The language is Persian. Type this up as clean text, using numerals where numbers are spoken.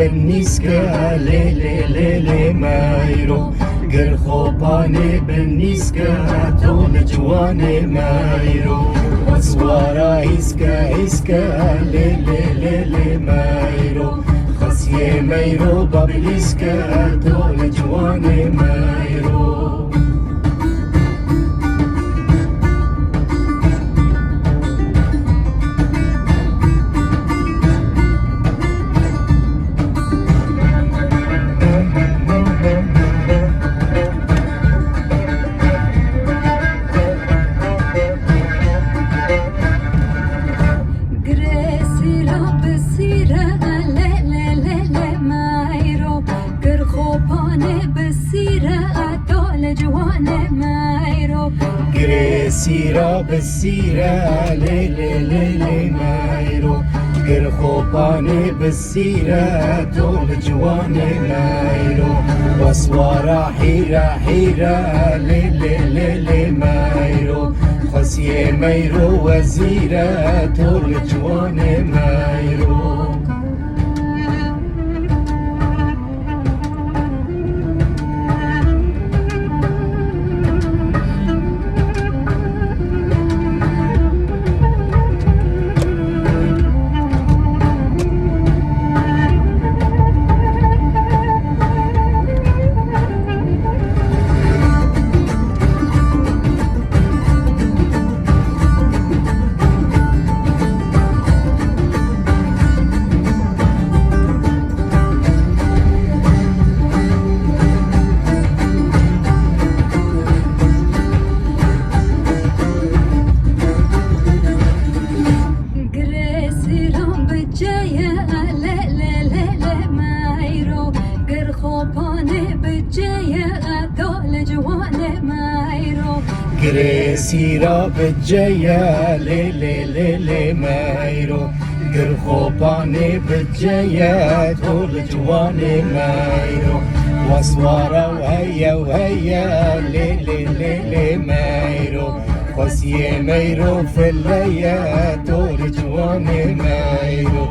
بالنسكة لي مايرو قر خوباني بالنسكة طول جواني مايرو وصوارا إسكا لي مايرو خسيه مايرو بابلسكة طول جواني مايرو سيرة بالسيرة لي مايرو قر خوباني بالسيرة طول جواني مايرو وصوارا حيرة لي مايرو خسيه مايرو وزيرة طول جواني مايرو سيرة بالجاية لي مايرو قر خوباني بالجاية طول جواني مايرو وصوارا وهيا لي مايرو خسيه مايرو في الليا طول جواني مايرو